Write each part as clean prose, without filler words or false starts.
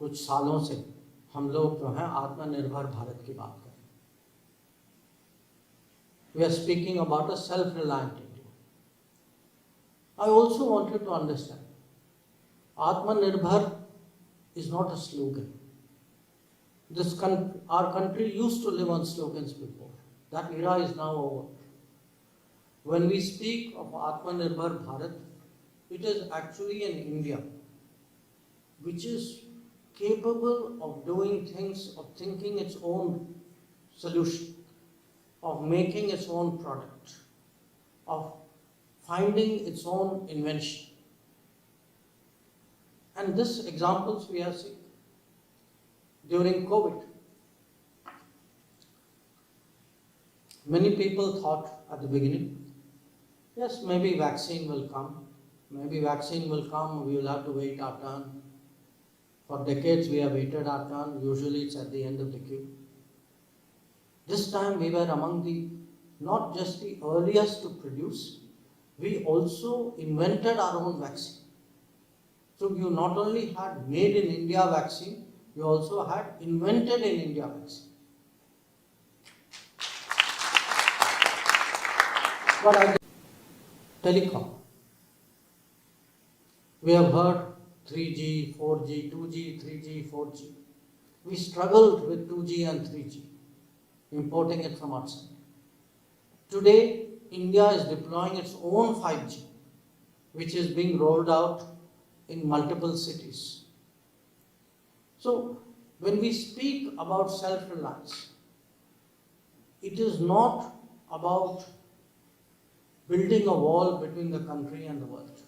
कुछ सालों से हम लोग जो हैं आत्मनिर्भर भारत की बात कर रहे हैं. We are speaking about a self-reliant India. I also want you to understand, Atmanirbhar is not a slogan. Our country used to live on slogans before. That era is now over. When we speak of Atmanirbhar Bharat, it is actually an India which is capable of doing things, of thinking its own solution, of making its own product, of finding its own invention. And these examples we have seen. During COVID, many people thought at the beginning, yes, maybe vaccine will come. Maybe vaccine will come, we will have to wait our turn. For decades we have waited our turn, usually it's at the end of the queue. This time we were among the, not just the earliest to produce, we also invented our own vaccine. So you not only had made in India vaccine, you also had invented in India vaccine. But telecom. We have heard 3G, 4G, 2G, 3G, 4G. We struggled with 2G and 3G, importing it from outside. Today, India is deploying its own 5G, which is being rolled out in multiple cities. So, when we speak about self-reliance, it is not about building a wall between the country and the world.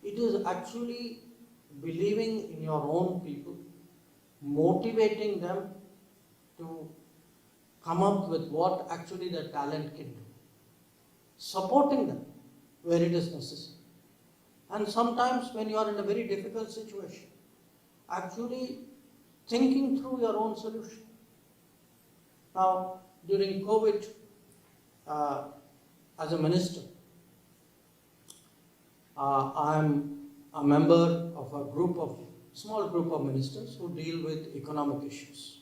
It is actually believing in your own people, motivating them to come up with what actually their talent can do, supporting them where it is necessary. And sometimes when you are in a very difficult situation, actually thinking through your own solution. Now, during COVID, as a minister, I am a member of a small group of ministers who deal with economic issues.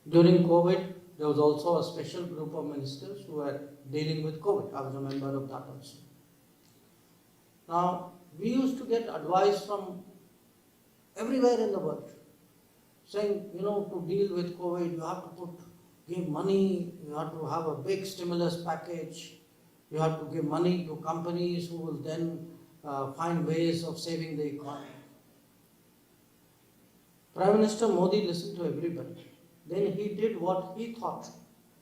During COVID, there was also a special group of ministers who were dealing with COVID. I was a member of that also. Now, we used to get advice from everywhere in the world, saying, to deal with COVID, you have to give money, you have to have a big stimulus package, you have to give money to companies who will then find ways of saving the economy. Prime Minister Modi listened to everybody. Then he did what he thought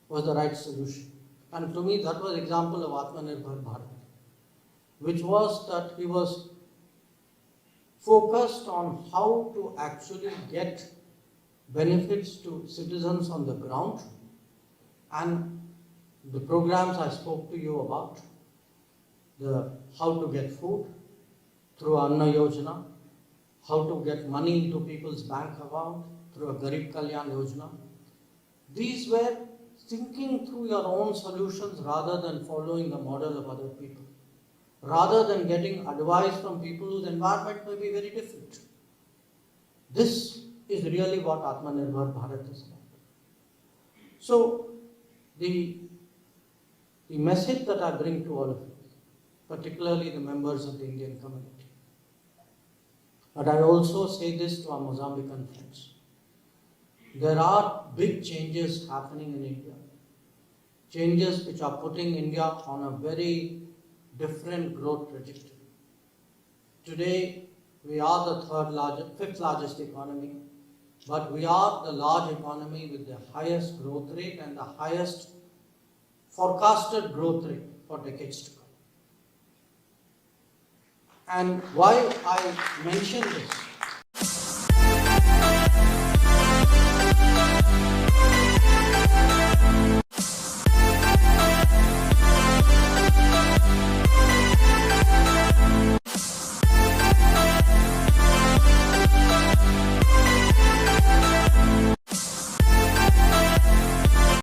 was the right solution. And to me, that was an example of Atmanirbhar Bharat, which was that he was focused on how to actually get benefits to citizens on the ground, and the programs I spoke to you about, how to get food through Anna Yojana, how to get money into people's bank account through a Garib Kalyan Yojana. These were thinking through your own solutions rather than following the model of other people, rather than getting advice from people whose environment may be very different. This is really what Atmanirbhar Bharat is about. So, the message that I bring to all of you, particularly the members of the Indian community, but I also say this to our Mozambican friends. There are big changes happening in India, changes which are putting India on a very different growth trajectory. Today, we are the fifth largest economy, but we are the large economy with the highest growth rate and the highest forecasted growth rate for decades to come. And why I mention this